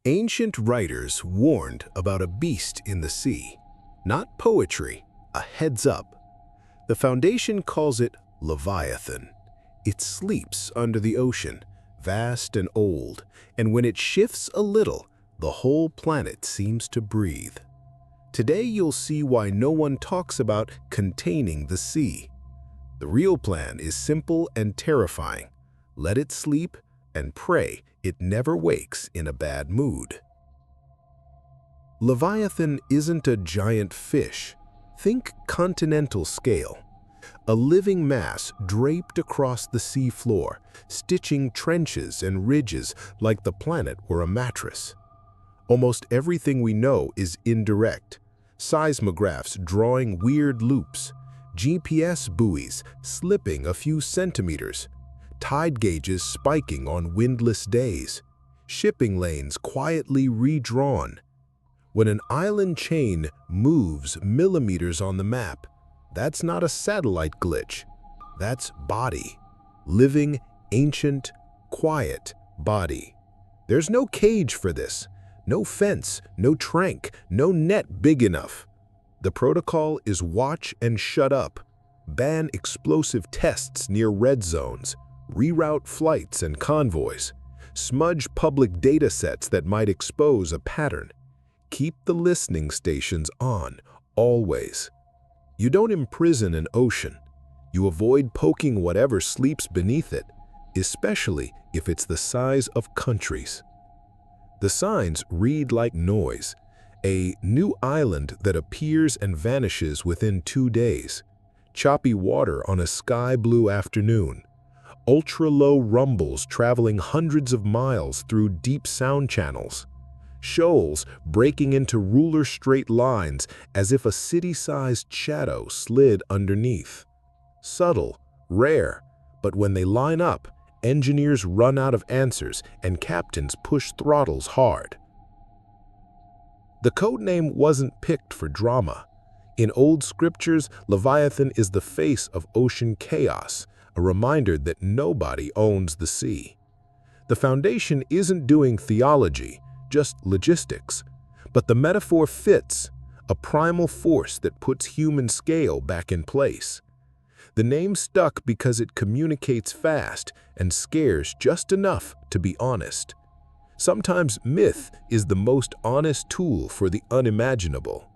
Ancient writers warned about a beast in the sea. Not poetry, a heads up. The Foundation calls it Leviathan. It sleeps under the ocean, vast and old, and when it shifts a little, the whole planet seems to breathe. Today you'll see why no one talks about containing the sea. The real plan is simple and terrifying. Let it sleep and pray it never wakes in a bad mood. Leviathan isn't a giant fish. Think continental scale. A living mass draped across the sea floor, stitching trenches and ridges like the planet were a mattress. Almost everything we know is indirect. Seismographs drawing weird loops, GPS buoys slipping a few centimeters, tide gauges spiking on windless days, shipping lanes quietly redrawn. When an island chain moves millimeters on the map, that's not a satellite glitch. That's body. Living, ancient, quiet body. There's no cage for this. No fence, no trank, no net big enough. The protocol is watch and shut up. Ban explosive tests near red zones. Reroute flights and convoys. Smudge public data sets that might expose a pattern. Keep the listening stations on, always. You don't imprison an ocean. You avoid poking whatever sleeps beneath it, especially if it's the size of countries. The signs read like noise. A new island that appears and vanishes within 2 days. Choppy water on a sky blue afternoon. Ultra-low rumbles traveling hundreds of miles through deep sound channels. Shoals breaking into ruler straight lines as if a city-sized shadow slid underneath. Subtle, rare, but when they line up, engineers run out of answers and captains push throttles hard. The codename wasn't picked for drama. In old scriptures, Leviathan is the face of ocean chaos, a reminder that nobody owns the sea. The Foundation isn't doing theology, just logistics, but the metaphor fits, a primal force that puts human scale back in place. The name stuck because it communicates fast and scares just enough to be honest. Sometimes myth is the most honest tool for the unimaginable.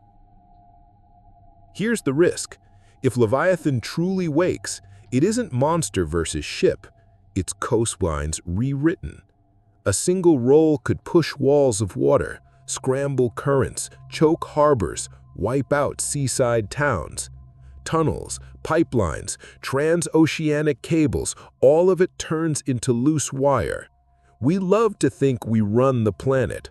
Here's the risk. If Leviathan truly wakes, it isn't monster versus ship, it's coastlines rewritten. A single roll could push walls of water, scramble currents, choke harbors, wipe out seaside towns. Tunnels, pipelines, transoceanic cables, all of it turns into loose wire. We love to think we run the planet.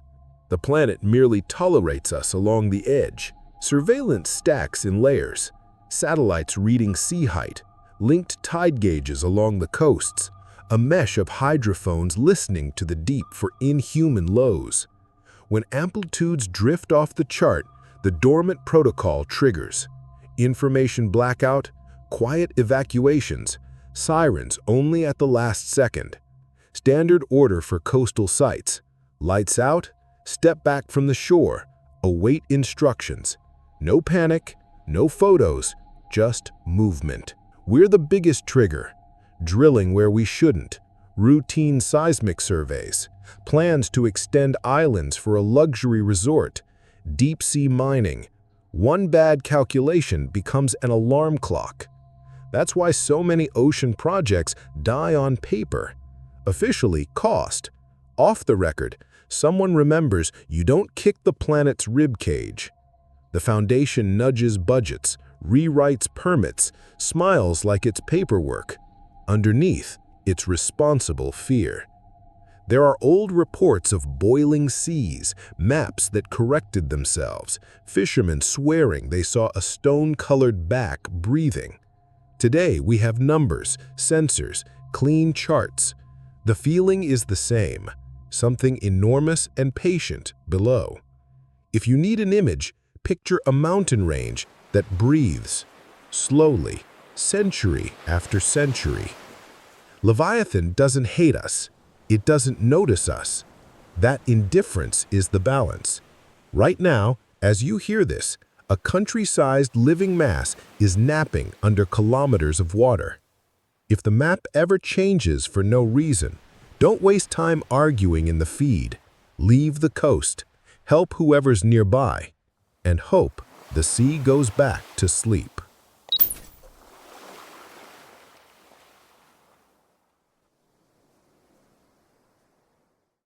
The planet merely tolerates us along the edge. Surveillance stacks in layers, satellites reading sea height, linked tide gauges along the coasts, a mesh of hydrophones listening to the deep for inhuman lows. When amplitudes drift off the chart, the dormant protocol triggers. Information blackout, quiet evacuations, sirens only at the last second. Standard order for coastal sites. Lights out, step back from the shore, await instructions. No panic, no photos, just movement. We're the biggest trigger. Drilling where we shouldn't, routine seismic surveys, plans to extend islands for a luxury resort, deep-sea mining. One bad calculation becomes an alarm clock. That's why so many ocean projects die on paper. Officially, cost. Off the record, someone remembers you don't kick the planet's ribcage. The Foundation nudges budgets, rewrites permits, smiles like it's paperwork. Underneath, it's responsible fear. There are old reports of boiling seas, maps that corrected themselves, fishermen swearing they saw a stone-colored back breathing. Today, we have numbers, sensors, clean charts. The feeling is the same, something enormous and patient below. If you need an image, picture a mountain range that breathes, slowly, century after century. Leviathan doesn't hate us. It doesn't notice us. That indifference is the balance. Right now, as you hear this, a country-sized living mass is napping under kilometers of water. If the map ever changes for no reason, don't waste time arguing in the feed. Leave the coast, help whoever's nearby, and hope the sea goes back to sleep.